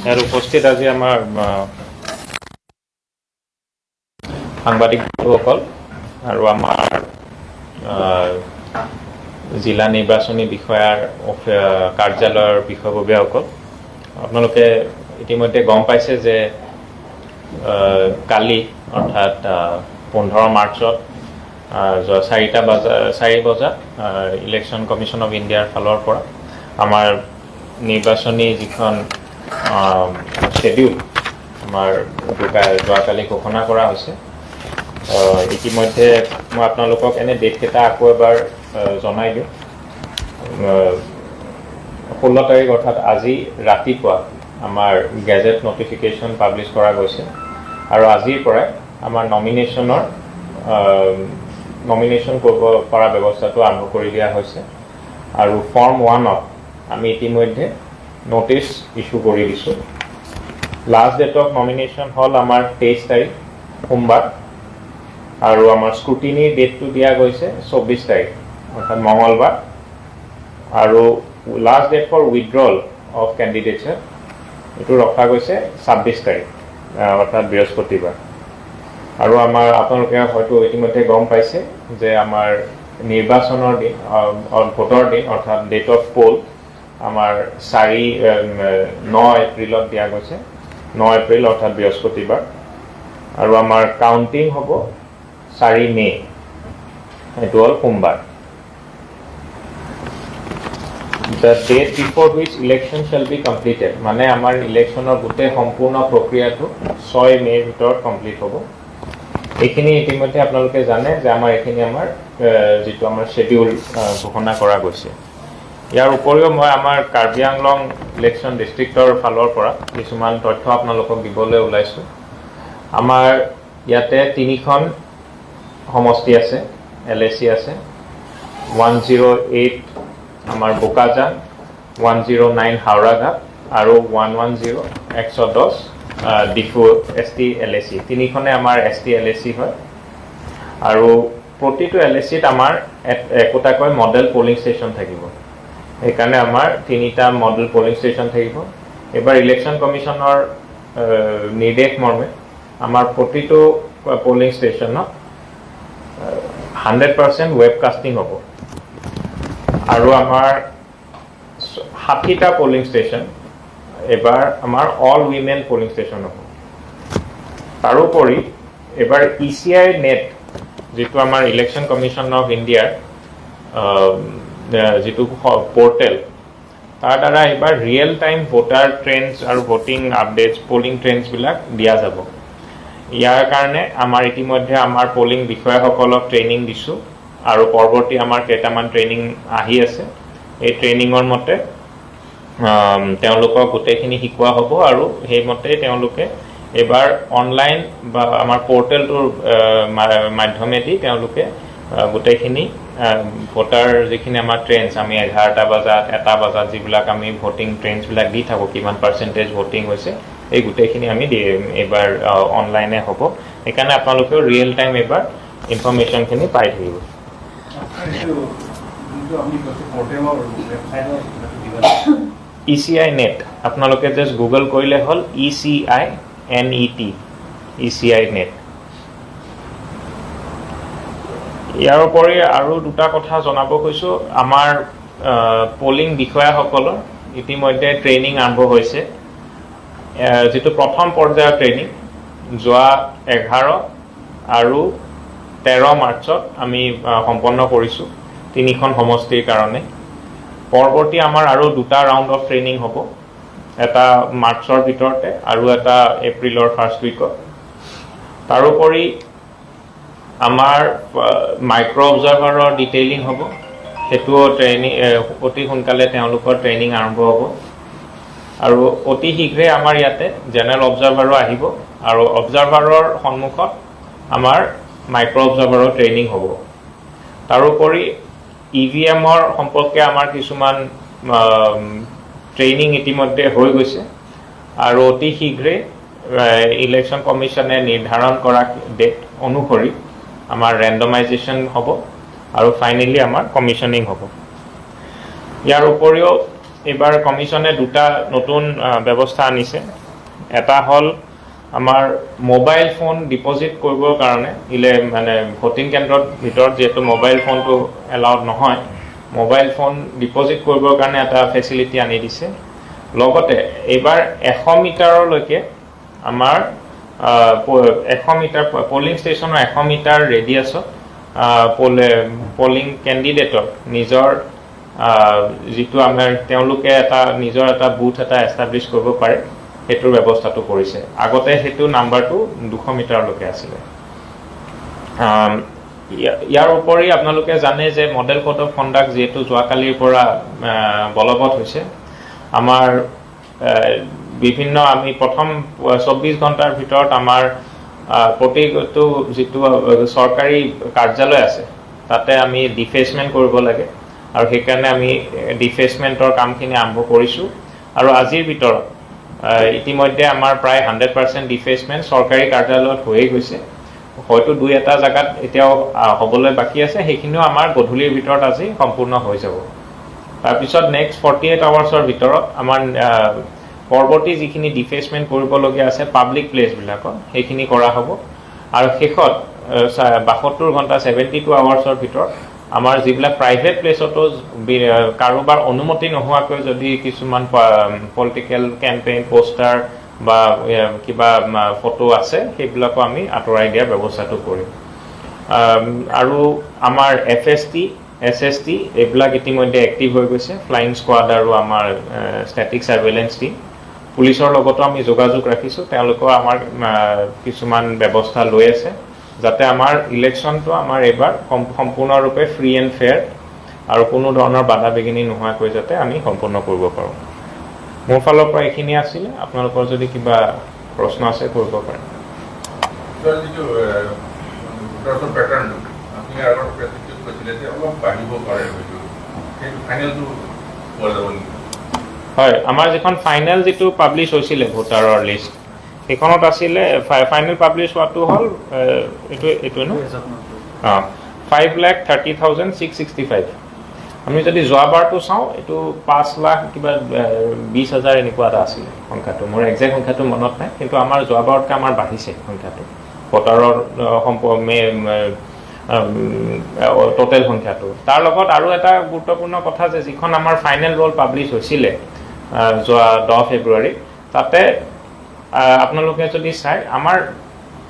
ইয়াৰ উপস্থিত আজি আমাৰ সাংবাদিক বন্ধুসকল আৰু আমাৰ জিলা নিৰ্বাচনী বিষয়াৰ কাৰ্যালয়ৰ বিষয়ববীয়াসকল, আপোনালোকে ইতিমধ্যে গম পাইছে যে কালি অৰ্থাৎ 15 মাৰ্চত 4 বজাত ইলেকশ্যন কমিশ্যন অফ ইণ্ডিয়াৰ ফালৰ পৰা আমাৰ নিৰ্বাচনী যিখন শেডিউল আমাৰ যোৱাকালি ঘোষণা কৰা হৈছে। ইতিমধ্যে মই আপোনালোকক এনে ডেটকেইটা আকৌ এবাৰ জনাই দিওঁ। 16 তাৰিখ অৰ্থাৎ আজি ৰাতিপুৱা আমাৰ গেজেট নটিফিকেশ্যন পাব্লিছ কৰা গৈছে আৰু আজিৰ পৰাই আমাৰ নমিনেশ্যন কৰিব পৰা ব্যৱস্থাটো আৰম্ভ কৰি দিয়া হৈছে আৰু ফৰ্ম 1ত আমি ইতিমধ্যে নোটিছ ইছ্যু কৰি দিছোঁ। লাষ্ট ডেট অফ নমিনেশ্যন হ'ল আমাৰ 23 তাৰিখ সোমবাৰ আৰু আমাৰ স্ক্ৰুটিনিৰ ডেটটো দিয়া গৈছে 24 তাৰিখ অৰ্থাৎ মঙলবাৰ আৰু last date for withdrawal of কেণ্ডিডেটছৰ এইটো ৰখা গৈছে 26 তাৰিখ অৰ্থাৎ বৃহস্পতিবাৰ। আৰু আমাৰ আপোনালোকে হয়তো ইতিমধ্যে গম পাইছে যে আমাৰ নিৰ্বাচনৰ দিন ভোটৰ দিন অৰ্থাৎ ডেট অফ পোল আমাৰ 9 এপ্ৰিলত দিয়া গৈছে, 9 এপ্ৰিল অৰ্থাৎ বৃহস্পতিবাৰ। আৰু আমাৰ কাউণ্টিং হ'ব 4 মে, এইটো হ'ল সোমবাৰ। The date before which election shall be completed, মানে আমাৰ ইলেকশ্যনৰ গোটেই সম্পূৰ্ণ প্ৰক্ৰিয়াটো 6 মে'ৰ ভিতৰত কমপ্লিট হ'ব। এইখিনি ইতিমধ্যে আপোনালোকে জানে যে এইখিনি আমাৰ যিটো আমাৰ শেডিউল ঘোষণা কৰা গৈছে। ইয়াৰ উপৰিও মই আমাৰ কাৰ্বি আংলং ইলেকশ্যন ডিষ্ট্ৰিক্টৰ ফালৰ পৰা কিছুমান তথ্য আপোনালোকক দিবলৈ ওলাইছোঁ। আমাৰ ইয়াতে 3খন সমষ্টি আছে, LAC আছে, 108 আমাৰ বোকাজান, 109 হাওৰাঘাট আৰু 110 110 ডিফু ST LAC। 3খনে আমাৰ ST LAC হয় আৰু প্ৰতিটো LACত আমাৰ একোটাকৈ মডেল পলিং ষ্টেচন থাকিব। সেইকাৰণে আমাৰ 3টা মডেল পলিং ষ্টেচন থাকিব। এইবাৰ ইলেকশ্যন কমিশ্যনৰ নিৰ্দেশ মৰ্মে আমাৰ প্ৰতিটো পলিং ষ্টেচনত 100% ৱেবকাষ্টিং হ'ব আৰু আমাৰ 60টা পলিং ষ্টেচন এবাৰ আমাৰ অল উইমেন পলিং ষ্টেচন হ'ব। তাৰোপৰি এবাৰ ECI নেট যিটো আমাৰ ইলেকশ্যন কমিশ্যন অফ ইণ্ডিয়াৰ যিটো পৰ্টেল, তাৰ দ্বাৰা এবাৰ ৰিয়েল টাইম ভোটাৰ ট্ৰেণ্ডছ আৰু ভোটিং আপডেটছ পলিং ট্ৰেণ্ডছবিলাক দিয়া যাব। ইয়াৰ কাৰণে আমাৰ ইতিমধ্যে আমাৰ পলিং বিষয়াসকলক ট্ৰেইনিং দিছোঁ আৰু পৰৱৰ্তী আমাৰ কেইটামান ট্ৰেইনিং আহি আছে। এই ট্ৰেইনিঙৰ মতে তেওঁলোকক গোটেইখিনি শিকোৱা হ'ব আৰু সেইমতে তেওঁলোকে এবাৰ অনলাইন বা আমাৰ পৰ্টেলটোৰ মাধ্যমেদি তেওঁলোকে গোটেইখিনি ভোটাৰ যিখিনি আমাৰ ট্ৰেণ্ডছ আমি 11টা বজাত 1টা বজাত যিবিলাক আমি ভোটিং ট্ৰেণ্ডছবিলাক দি থাকোঁ, কিমান পাৰ্চেণ্টেজ ভোটিং হৈছে, এই গোটেইখিনি আমি এইবাৰ অনলাইনে হ'ব। সেইকাৰণে আপোনালোকেও ৰিয়েল টাইম এইবাৰ ইনফৰ্মেশ্যনখিনি পাই থাকিব। ECI নেট আপোনালোকে জাষ্ট গুগল কৰিলে হ'ল ECI NET ECI নেট। ইয়াৰ উপৰি আৰু দুটা কথা জনাব কৈছোঁ। আমাৰ পলিং বিষয়াসকলৰ ইতিমধ্যে ট্ৰেইনিং আৰম্ভ হৈছে। যিটো প্ৰথম পৰ্যায়ৰ ট্ৰেইনিং যোৱা 11 আৰু 13 মাৰ্চত আমি সম্পন্ন কৰিছোঁ 3খন সমষ্টিৰ কাৰণে। পৰৱৰ্তী আমাৰ আৰু 2টা ৰাউণ্ড অফ ট্ৰেইনিং হ'ব, এটা মাৰ্চৰ ভিতৰতে আৰু এটা এপ্ৰিলৰ ফাৰ্ষ্ট উইকত। তাৰোপৰি আমাৰ মাইক্ৰ' অবজাৰ্ভাৰৰ ডিটেইলিং হ'ব, সেইটোও ট্ৰেইনিং অতি সোনকালে তেওঁলোকৰ ট্ৰেইনিং আৰম্ভ হ'ব আৰু অতি শীঘ্ৰে আমাৰ ইয়াতে জেনেৰেল অবজাৰ্ভাৰো আহিব আৰু অবজাৰ্ভাৰৰ সন্মুখত আমাৰ মাইক্ৰ' অবজাৰ্ভাৰৰ ট্ৰেইনিং হ'ব। তাৰোপৰি EVMৰ সম্পৰ্কে আমাৰ কিছুমান ট্ৰেইনিং ইতিমধ্যে হৈ গৈছে আৰু অতি শীঘ্ৰে ইলেকশ্যন কমিশ্যনে নিৰ্ধাৰণ কৰা ডেট অনুসৰি আমাৰ ৰেণ্ডমাইজেশ্যন হ'ব আৰু ফাইনেলি আমাৰ কমিশ্যনিং হ'ব। ইয়াৰ উপৰিও এইবাৰ কমিশনে দুটা নতুন ব্যৱস্থা আনিছে এটা হল আমাৰ মোবাইল ফোন ডিপজিট কৰিবৰ কাৰণে মানে ভোটিং কেন্দ্ৰৰ ভিতৰত যেটো মোবাইল ফোনটো এলাউড নহয় মোবাইল ফোন ডিপজিট কৰিবৰ কাৰণে এটা ফেসিলিটি আনি দিছে লগতে এইবাৰ 100 মিটাৰলৈকে আমাৰ 100 মিটাৰ পোলিং ষ্টেচনৰ 100 মিটাৰ ৰেডিয়াছত পোলিং কেণ্ডিডেটৰ নিজৰ যেটো আমাৰ তেওঁলোকে এটা নিজৰ এটা বুথ এটা এস্টাবলিশ কৰিব পাৰে হেতুৰ ব্যৱস্থাটো কৰিছে আগতে হেতু নাম্বাৰটো 200 মিটাৰলৈকে আছিল ইয়াৰ উপৰি আপোনালোকে জানে যে মডেল কোড অফ কন্ডাক্ট যেটো যোৱাকালিৰ পৰা বলবৎ হৈছে আমাৰ বিভিন্ন আমি প্ৰথম 24 ঘণ্টাৰ ভিতৰত আমাৰ প্ৰতিটো যেটো সৰকাৰি কাৰ্যালয় আছে তাতে আমি ডিফেসমেন্ট কৰিব লাগে আৰু হেকাৰণে আমি ডিফেসমেন্টৰ কামখিনি আৰম্ভ কৰিছো আৰু আজিৰ ভিতৰত ইতিমধ্যে আমাৰ প্ৰায় 100% ডিফেসমেন্ট সৰকাৰি কাৰ্যালয়ত হৈ গৈছে হয়তো দুই এটা জায়গাত এতিয়াও হবলৈ বাকি আছে হেখিনিও আমাৰ গধূলিৰ ভিতৰত আজি সম্পূৰ্ণ হৈ যাব তাৰ পিছত নেক্সট 48 আৱাৰ্ছৰ ভিতৰত আমাৰ পৰৱৰ্তী যিখিনি ডিফেসমেন্ট কৰিবলগীয়া আছে পাব্লিক প্লেস বিলাকত হেখিনি কৰা হ'ব আৰু শেষত 72 ঘণ্টা 72 আৱাৰ্ছৰ ভিতৰত আমাৰ যিবিলাক প্ৰাইভেট প্লেসতো কাৰোবাৰ অনুমতি নোহোৱাকৈ যদি কিছুমান পলিটিক্যাল ক্যাম্পেইন পোস্টাৰ বা কিবা ফটো আছে সেইবিলাকো আমি আতৰাই দিয়াৰ ব্যৱস্থাটো কৰিম আৰু আমাৰ এফএসটি এসএসটি এইবিলাক ইতিমধ্যে এক্টিভ হৈ গৈছে ফ্লাইং স্কোৱাড আৰু আমাৰ ষ্টেটিক সাৰ্ভেইলেন্স টিম পুলিচৰ লগতো আমি যোগাযোগ ৰাখিছো তেওঁলোকৰ আমাৰ কিছুমান ব্যৱস্থা লৈ আছে যাতে আমাৰ ইলেকশনটো আমাৰ এবাৰ সম্পূৰ্ণৰূপে ফ্ৰী এণ্ড ফেয়াৰ আৰু কোনো ধৰণৰ বাধা বিঘিনি নোহোৱাকৈ যাতে আমি সম্পূৰ্ণ কৰিব পাৰো মোৰ ফালৰ পৰা এখিনি আছিল আপোনালোকৰ যদি কিবা প্ৰশ্ন আছে কৰিব পাৰে যিটো ভোটাৰৰ প্যাটাৰ্ন আপুনি আগৰ প্ৰেসিডেন্ট কৈছিলে যে অলপ বাঢ়িব পাৰে হয়তো এই ফাইনালটো পোৱা যাব নেকি হয় আমাৰ যখন ফাইনাল যেটো পাবলিশ হৈছিল ভোটাৰৰ লিষ্ট এখনত আছিল ফাইনাল পাবলিশ হোৱাটো হল এটো ন 5,30,665 আমি যদি যোৱাবাৰটো চাও এটো 5 লাখ কিবা 20,000 এনেকুৱা আছিল সংখ্যাটো মোৰ এক্সাক্ট সংখ্যাটো মনত নাই কিন্তু আমাৰ যোৱাবাৰতকৈ আমাৰ বাঢ়িছে সংখ্যাটো ভোটাৰৰ টোটাল সংখ্যাটো তাৰ লগত আৰু এটা গুৰুত্বপূৰ্ণ কথা যে যিখন আমাৰ ফাইনাল ৰোল পাবলিশ হৈছিল যোৱা 10 ফেব্ৰুৱাৰী তাতে আপোনালোকে যদি চাই আমাৰ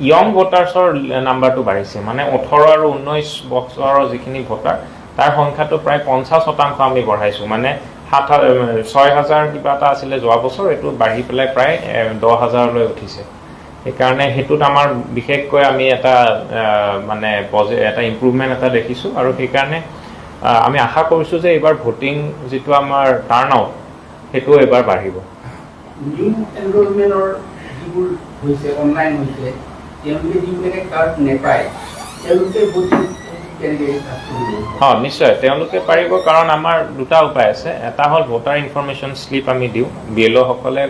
ইয়ং ভোটাৰছৰ নাম্বাৰটো বাঢ়িছে মানে 18 আৰু 19 বছৰৰ যিখিনি ভোটাৰ তাৰ সংখ্যাটো প্ৰায় 50% আমি বঢ়াইছো মানে 6,000 কিবা এটা আছিল যোৱা বছৰ এটো বাঢ়ি পেলাই প্ৰায় 10,000 লৈ উঠিছে এইকাৰণে হেতুত আমাৰ বিশেষকৈ আমি এটা মানে এটা ইমপ্ৰুভমেন্ট এটা দেখিছো আৰু সেইকাৰণে আমি আশা কৰিছো যে এবাৰ ভোটিং যেটো আমাৰ টাৰ্ন আউট হেতু এবাৰ বাঢ়িব নিউ এনৰোলমেন্টৰ যিবোৰ হৈছে অনলাইন হৈছে তেওঁলোকে যিবিলাক কাৰ্ড নেপায় তেওঁলোকে ভোটিং হ্যাঁ নিশ্চয় তেওঁলোকে পাৰিব কাৰণ আমাৰ দুটা উপায় আছে এটা হল ভোটাৰ ইনফৰমেশন স্লিপ আমি দিও বিএলও সকলে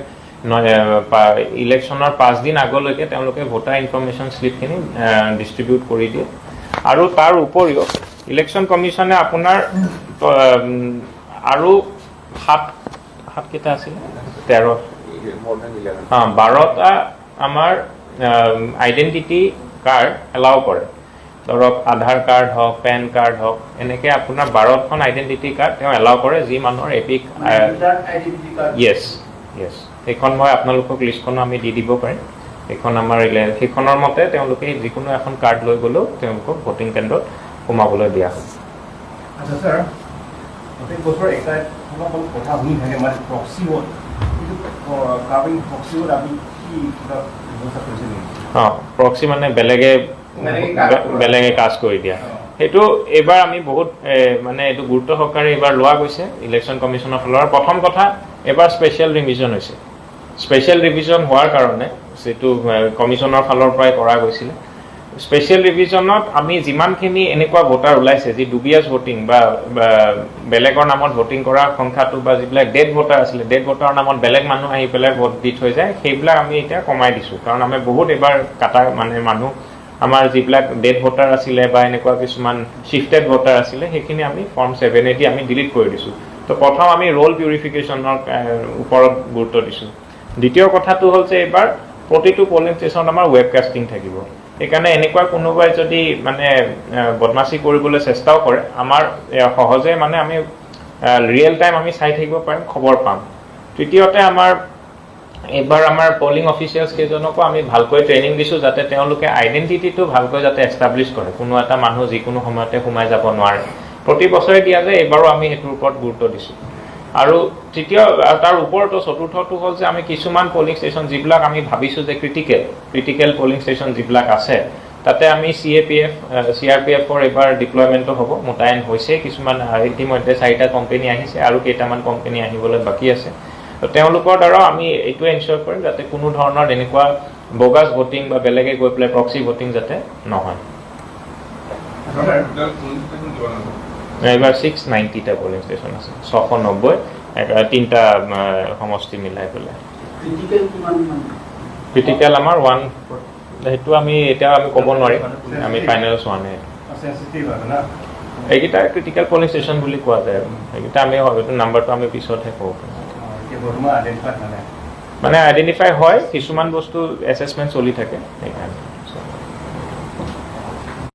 ইলেকশনৰ 5 দিন আগলৈকে তেওঁলোকে ভোটাৰ ইনফৰমেশন স্লিপখিনি ডিস্ট্ৰিবিউট কৰি দিয়ে আৰু তাৰ উপৰিও ইলেকশন কমিশনে আপোনাৰ আৰু 7 কেটা আছিল 13 12টা আমাৰ আইডেন্টিটি কাৰ্ড এলাউ কৰে ধৰক আধাৰ কাৰ্ড হওক পেন কাৰ্ড হওক এনেকে আপোনাৰ 12খন আইডেন্টিটি কাৰ্ড তেওঁ এলাউ কৰে যি মানুহৰ এপিক ইয়েস এখন মই আপোনালোকক লিষ্টখন আমি দি দিব পাৰিম এখন আমাৰ সেইখনৰ মতে তেওঁলোকে যিকোনো এখন কাৰ্ড লৈ গলো তেওঁলোকক ভোটিং কেন্দ্ৰত সোমাবলৈ দিয়া হ'ব আচ্ছা স্যাৰ প্ৰত্যেক বছৰ এটা অলপ কথা শুনি থাকে মানে প্ৰক্সি ভোট কাৰ্বিং প্ৰক্সি ভোট আমি কি ব্যৱস্থা কৰিছিল প্ৰক্সি মানে বেলেগে কাজ কৰি দিয়া হেতু এবাৰ আমি বহুত মানে এটো গুৰুত্ব সহকাৰে এবাৰ লোৱা গৈছে ইলেকশন কমিশনৰ ফালৰ প্ৰথম কথা এবাৰ স্পেশাল ৰিভিজন হৈছে স্পেশাল ৰিভিজন হোৱাৰ কাৰণে যেটো কমিশনৰ ফালৰ পৰাই কৰা গৈছিল স্পেশাল ৰিভিজনত আমি যিমানখিনি এনেকুৱা ভোটাৰ ওলাইছে যি ডুবিয়াস ভোটিং বা বেলেগৰ নামত ভোটিং কৰা সংখ্যাটো বা যিবিলাক ডেড ভোটাৰ আছিল ডেড ভোটাৰৰ নামত বেলেগ মানুহ আহি পেলাই ভোট দি থৈ যায় সেইবিলাক আমি এতিয়া কমাই দিছো কাৰণ আমি বহুত এবাৰ কাটা মানে মানুহ আমাৰ যিবিলাক ডেড ভোটাৰ আছিল বা এনেকুৱা কিছুমান শিফটেড ভোটাৰ আছিল সেইখিনি আমি ফৰ্ম 780 আমি ডিলিট কৰি দিছো তো প্ৰথম আমি ৰোল পিউৰিফিকেশ্যনৰ ওপৰত গুৰুত্ব দিছোঁ দ্বিতীয় কথাটো হ'ল যে এইবাৰ প্ৰতিটো পলিং ষ্টেচনত আমাৰ ৱেবকাষ্টিং থাকিব সেইকাৰণে এনেকুৱা কোনোবাই যদি মানে বদমাচি কৰিবলৈ চেষ্টাও কৰে আমাৰ সহজে মানে আমি ৰিয়েল টাইম আমি চাই থাকিব পাৰিম খবৰ পাম তৃতীয়তে আমাৰ এবাৰ আমাৰ পলিং অফিচিয়েলছ কেইজনকো আমি ভালকৈ ট্ৰেইনিং দিছোঁ যাতে তেওঁলোকে আইডেণ্টিটিটো ভালকৈ যাতে এষ্টাব্লিছ কৰে কোনো এটা মানুহ যিকোনো সময়তে সোমাই যাব নোৱাৰে প্ৰতি বছৰে দিয়া যায় এইবাৰো আমি সেইটোৰ ওপৰত গুৰুত্ব দিছোঁ আৰু তৃতীয় তাৰ ওপৰতো চতুৰ্থটো হ'ল যে আমি কিছুমান পলিং ষ্টেচন যিবিলাক আমি ভাবিছোঁ যে ক্ৰিটিকেল পলিং ষ্টেচন যিবিলাক আছে তাতে আমি CRPFৰ এইবাৰ ডিপ্লয়মেণ্টো হ'ব মোতায়েন হৈছে কিছুমান ইতিমধ্যে 4টা কোম্পানী আহিছে আৰু কেইটামান কোম্পানী আহিবলৈ বাকী আছে তো তেওঁলোকৰ দ্বাৰা আমি এইটো এনশ্যোৰ কৰিম যাতে কোনো ধৰণৰ এনেকুৱা বগাছ ভোটিং বা বেলেগে গৈ পেলাই প্ৰক্সি ভোটিং যাতে নহয় এইবাৰ 690টা পলিং ষ্টেচন আছে 690 তিনিটা সমষ্টি মিলাই পেলাই ক্ৰিটিকেল আমাৰ 1 সেইটো আমি এতিয়া আমি ক'ব নোৱাৰিম আমি ফাইনেল চোৱা নাই এইকেইটা ক্ৰিটিকেল পলিং ষ্টেচন বুলি কোৱা যায় সেইকেইটা আমি হয়তো নাম্বাৰটো আমি পিছতহে ক'ব মানে আইডেণ্টিফাই হয় কিছুমান বস্তু এছেছমেণ্ট চলি থাকে সেইকাৰণে